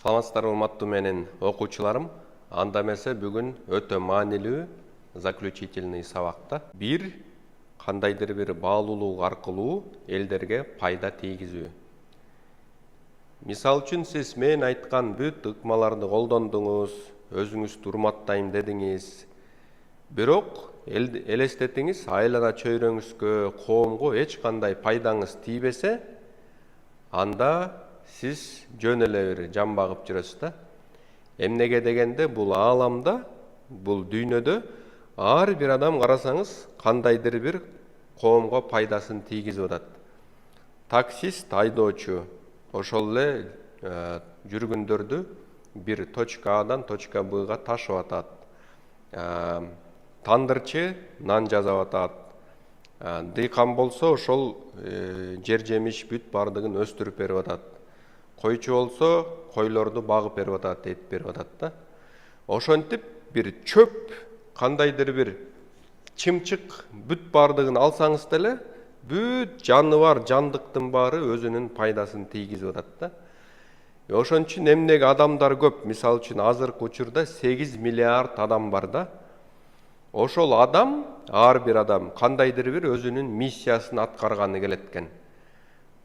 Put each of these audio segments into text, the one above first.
Саламатсыздар урматтуу менен окуучуларым. Анда эмесе бүгүн өтө маанилүү заключительный сабакта кандайдыр бир баалуулук аркылуу элдерге пайда тийгизүү. Мисал үчүн сиз мен айткан бүт ыкмаларды колдондуңуз, өзүңүздү урматтайм дедиңиз. Бирок элестетиңиз, айлана чөйрөңүзгө, коомго эч кандай пайдаңыз тийбесе, анда сиз жөн эле бир жан багып жүрөсүз да. Эмнеге дегенде бул ааламда, бул дүйнөдө ар бир адам карасаңыз кандайдыр бир коомго пайдасын тийгизип атат. Таксист, айдоочу ошол эле жүргүндөрдү бир точка Адан точка Бга ташып атат. Тандырчы нан жасап атат. Дыйкан болсо ошол жер жемиш бүт бардыгын өстүрүп берип атат. Койчу болсо койлорду багып берип атат, эт берип атат да. Ошентип бир чөп, кандайдыр бир чымчык бүт бардыгын алсаңыз деле, бүт жаныбар, жандыктын баары өзүнүн пайдасын тийгизип атат да. Ошон үчүн эмнеге адамдар көп? Мисал үчүн азыркы учурда 8 миллиард адам бар да. Ошол адам, ар бир адам кандайдыр бир өзүнүн миссиясын аткарганы келет экен.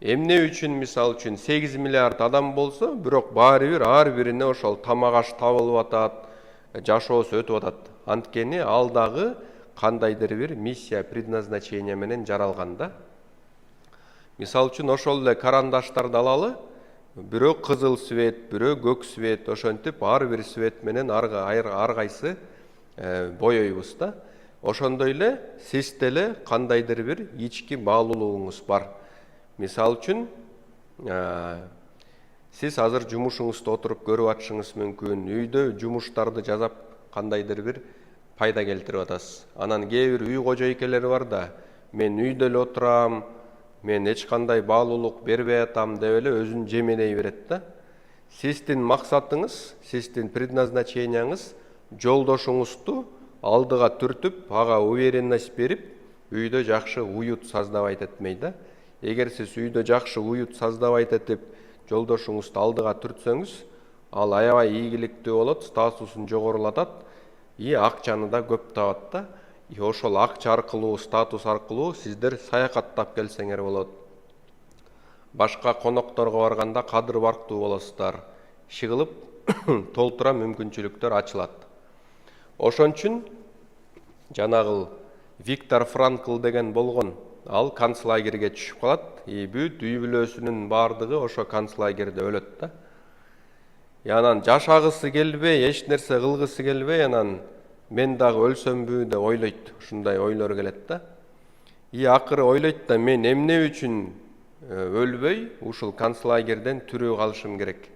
Эмне үчүн мисал үчүн 8 миллиард адам болсо, бирок баары бир ар бирине ошол тамак аш табылып атат, жашоосу өтүп атат. Анткени ал дагы кандайдыр бир миссия, предназначение менен жаралган да. Мисал үчүн ошол эле карандаштарды алалы, бирөө кызыл свет, бирөө көк свет, ошентип ар бир свет менен ар кайсы боёйбуз да. Ошондой эле сиз деле кандайдыр бир ички баалуулугуңуз бар. Мисал үчүн сиз азыр жумушуңузду отуруп көрүп атышыңыз мүмкүн, үйдө жумуштарды жасап кандайдыр бир пайда келтирип атасыз. Анан кээ бир үй кожойкелери бар да, мен үйдө эле отурам, мен эч кандай баалуулук бербей атам деп эле өзүн жемелей берет да. Сиздин максатыңыз, сиздин предназначенияңыз жолдошуңузду алдыга түртүп, ага уверенность берип, үйдө жакшы уют создавать этмей да. Эгер сиз үйдө жакшы уют создавать этип, жолдошуңузду алдыга түртсөңүз, ал аябай ийгиликтүү болот, статусун жогорулатат, акчаны да көп табат да. Ошол акча аркылуу, статус аркылуу сиздер саякаттап келсеңер болот. Башка конокторго барганда кадыр барктуу болосуздар. Шыгылып толтура мүмкүнчүлүктөр ачылат. Ошон үчүн жанагыл Виктор Франкл деген болгон, ал концлагерге түшүп калат, бүт үй бүлөсүнүн бардыгы ошо концлагерде өлөт да. Анан жашагысы келбей, эч нерсе кылгысы келбей, анан мен дагы өлсөмбү деп ойлойт, ушундай ойлор келет да. Акыры ойлойт да, мен эмне үчүн өлбөй ушул концлагерден тирүү калышым керек?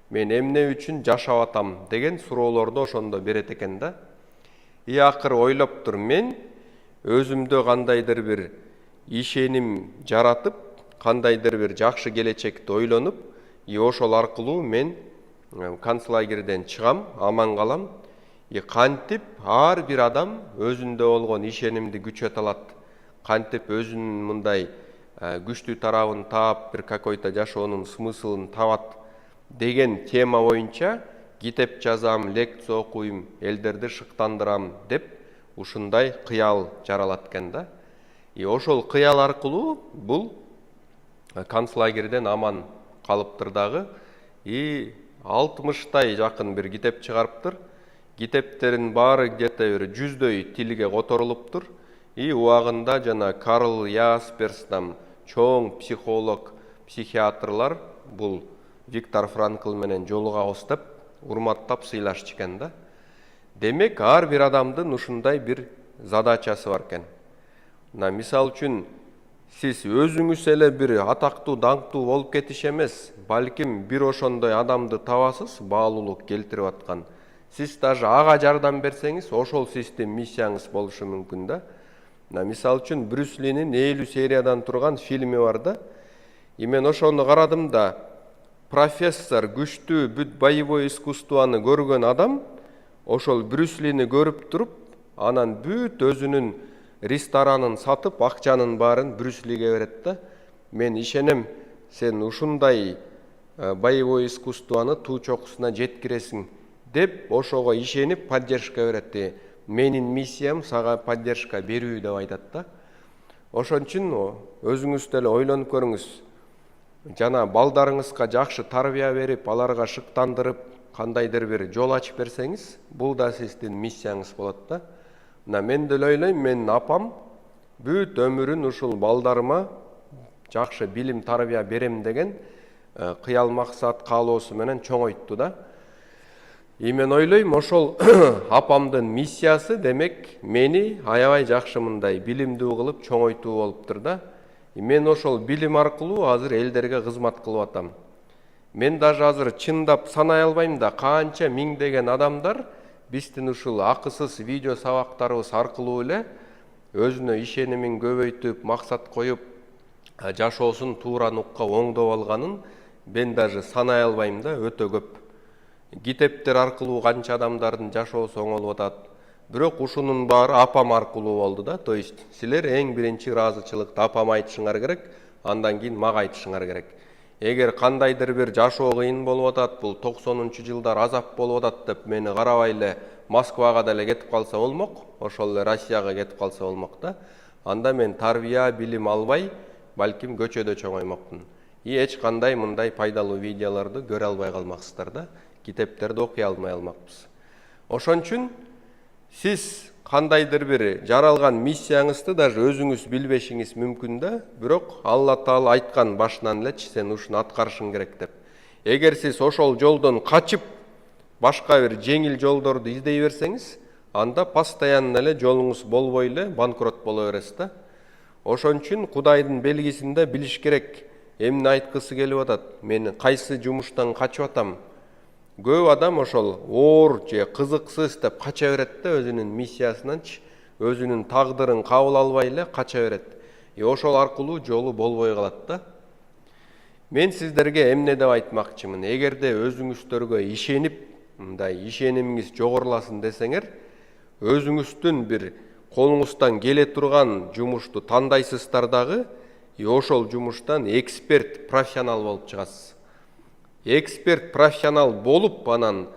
Мен эмне үчүн жашап атам деген суроолорду ошондо берет экен да. Акыры ойлоптур, мен өзүмдө кандайдыр бир ишеним жаратып, кандайдыр бир жакшы келечекти ойлонуп, ошол аркылуу мен концлагерден чыгам, аман калам. Кантип ар бир адам өзүндө болгон ишенимди күчөтө алат, кантип өзүнүн мындай күчтүү тарабын таап, бир какой-то жашоонун смыслын табат деген тема боюнча китеп жазам, лекция окуйм, элдерди шыктандырам деп ушундай кыял жаралат экен да. Ошол кыял аркылуу бул концлагерден аман калыптыр дагы. 60-тай жакын бир китеп чыгарыптыр. Китептерин баары где-то бир 100дөй тилге которулуптур. Убагында жана Карл Ясперстам чоң психолог, психиатрлар бул Виктор Франкл менен жолугабыз деп урматтап сыйлашчу экен да. Демек, ар бир адамдын ушундай бир задачасы бар экен. Мисал үчүн сиз өзүңүз эле бир атактуу, даңктуу болуп кетиш эмес, балким бир ошондой адамды табасыз, баалуулук келтирип аткан. Сиз даже ага жардам берсеңиз, ошол сиздин миссияңыз болушу мүмкүн да. Мисал үчүн Брюс Линин 50 сериядан турган фильми бар да. Мен ошону карадым да, профессор, күчтүү бүт боевой искусствону көргөн адам ошол Брюс Лини көрүп туруп, анан бүт өзүнүн ресторанын сатып, акчанын баарын Брюс Лиге берет да. Мен ишенем, сен ушундай боевой искусствоны туу чокусуна жеткиресиң деп ошого ишенип поддержка берет. Менин миссиям сага поддержка берүү деп айтат да. Ошон үчүн өзүңүз деле ойлонуп көрүңүз. Жана балдарыңызга жакшы тарбия берип, аларга шыктандырып, кандайдыр бир жол ачып берсеңиз, бул да сиздин миссияңыз болот да. Мына мен деле ойлойм, менин апам бүт өмүрүн ушул балдарыма жакшы билим тарбия берем деген кыял максат каалоосу менен чоңойтты да. Мен ойлойм, ошол апамдын миссиясы демек мени аябай жакшы мындай билимдүү кылып чоңойтуу болуптур да. Мен ошол билим аркылуу азыр элдерге кызмат кылып атам. Мен даже азыр чындап санай албайм да, канча миңдеген адамдар биздин ушул акысыз видео сабактарыбыз аркылуу эле өзүнө ишенимин көбөйтүп, максат коюп, жашоосун туура нукка оңдоп алганын мен даже санай албайм да, өтө көп. Китептер аркылуу канча адамдардын жашоосу оңолуп атат. Бирок ушунун баары апам аркылуу болду да. То есть силер эң биринчи ыраазычылыкты апама айтышыңар керек, андан кийин мага айтышыңар керек. Эгер кандайдыр бир жашоо кыйын болуп атат, бул 90-жылдар азап болуп атат деп мени карабай эле Москвага деле кетип калса болмок, ошол эле Россияга кетип калса болмок да. Анда мен тарбия, билим албай, балким көчөдө чоңоймокмун. Эч кандай мындай пайдалуу видеолорду көрө албай калмаксыздар да. Китептерди окуй алмай алмакпыз. Ошон үчүн сиз кандайдыр бир жаралган миссияңызды даже өзүңүз билбешиңиз мүмкүн да, бирок Алла Таала айткан башынан элечи сен ушуну аткарышың керек деп. Эгер сиз ошол жолдон качып, башка бир жеңил жолдорду издей берсеңиз, анда постоянно эле жолуңуз болбой эле банкрот боло бересиз да. Ошон үчүн Кудайдын белгисинде билиш керек. Эмне айткысы келип атат? Мен кайсы жумуштан качып атам? Көп адам ошол оор же кызыксыз деп кача берет да, өзүнүн миссиясынанчы, өзүнүн тагдырын кабыл албай эле кача берет. Ошол аркылуу жолу болбой калат да. Мен сиздерге эмне деп айтмакчымын? Эгерде өзүңүздөргө ишенип, мындай ишенимиңиз жогоруласын десеңер, өзүңүздүн бир колуңуздан келе турган жумушту тандайсыздар дагы, ошол жумуштан эксперт, профессионал болуп чыгасыз. Эксперт, профессионал болуп, анан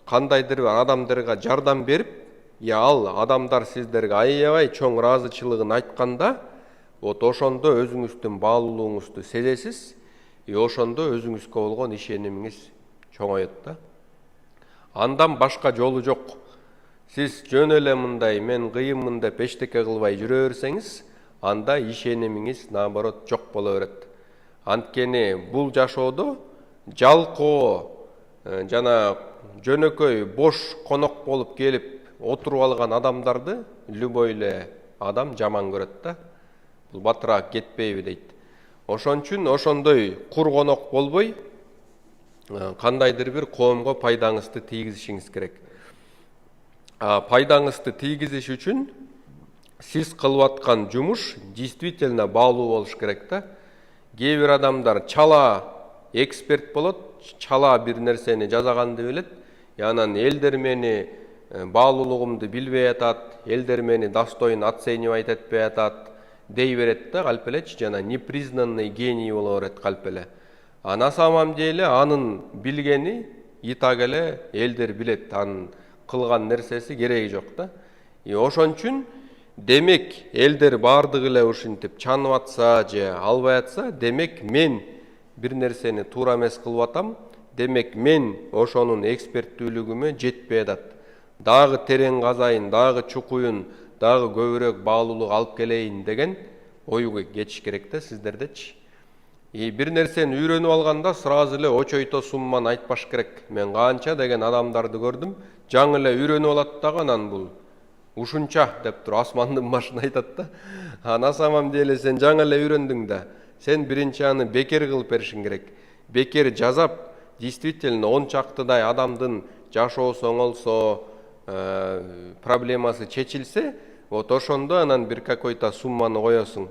кандайдыр бир адамдарга жардам берип, ал адамдар сиздерге аябай чоң ыраазычылыгын айтканда, ошондо өзүңүздүн баалуулугуңузду сезесиз, ошондо өзүңүзгө болгон ишенимиңиз чоңоет да. Андан башка жолу жок. Сиз жөн эле мындай мен кыйынмын деп эчтеке кылбай жүрө берсеңиз, анда ишенимиңиз наоборот жок боло берет. Анткени бул жашоодо жалкоо жана жөнөкөй бош конок болуп келип отуруп алган адамдарды любой эле адам жаман көрөт да. Бул батыраак кетпейби дейт. Ошон үчүн ошондой кур конок болбой, кандайдыр бир коомго пайдаңызды тийгизишиңиз керек. Пайдаңызды тийгизиш үчүн сиз кылып аткан жумуш действительно баалуу болуш керек да. Кээ бир адамдар чала эксперт болот, чала бир нерсени жазаганды билет, анан элдер мени баалуулугумду билбей атат, элдер мени достойно оценивать этпей атат дей берет да, калп элечи, жана непризнанный гений боло берет калп эле. На самом деле анын билгени и так эле элдер билет, анын кылган нерсеси кереги жок да. Ошон үчүн демек элдер баардыгы эле ушинтип чанып атса же албай атса, демек мен бир нерсени туура эмес кылып атам, демек мен ошонун эксперттүүлүгүмө жетпей атат. Дагы терең казайын, дагы чукуюн, дагы көбүрөөк баалуулук алып келейин деген ойго кетиш керек да сиздердечи. Бир нерсени үйрөнүп алганда сразу эле очойто сумманы айтпаш керек. Мен канча деген адамдарды көрдүм, жаңы эле үйрөнүп алат дагы, анан бул ушунча деп туруп асмандын башын айтат да. На самом деле сен жаңы эле үйрөндүң да. Сен биринчи аны бекер кылып беришиң керек. Бекер жазап, действительно он чактыдай адамдын жашоосу оңолсо, проблемасы чечилсе, ошондо анан бир какой-то сумманы коесуң.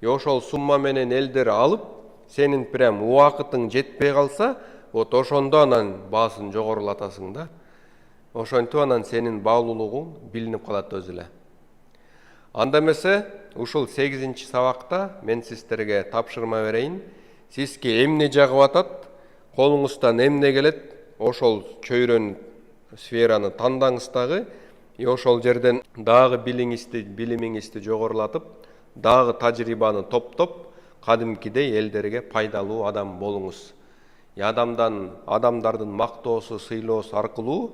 Ошол сумма менен элдер алып, сенин прям убакытың жетпей калса, ошондо анан баасын жогорулатасың да. Ошентип анан сенин баалуулугуң билинип калат өзү эле. Анда эмесе, ушул 8-сабакта мен сиздерге тапшырма берейин. Сизге эмне жагып атат, колуңуздан эмне келет, ошол чөйрөнү, сфераны тандаңыз дагы, ошол жерден дагы билимиңизди жогорулатып, дагы тажрыйбаны топтоп, кадимкидей элдерге пайдалуу адам болуңуз. Адамдардын мактоосу, сыйлоосу аркылуу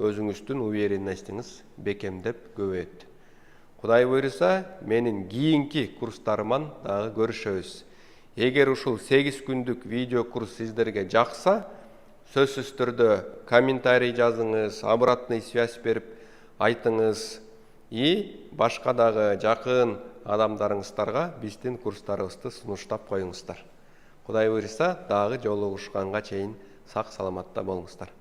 өзүңүздүн уверенностуңуз бекемдеп көбөйөт. Кудай буйруса, менин кийинки курстарыман дагы көрүшөбүз. Эгер ушул 8 күндүк видео курс сиздерге жакса, сөзсүз түрдө комментарий жазыңыз, обратный связь берип айтыңыз и башка дагы жакын адамдарыңыздарга биздин курстарыбызды сунуштап коюңуздар. Кудай буйруса, дагы жолугушканга чейин сак саламатта болуңуздар.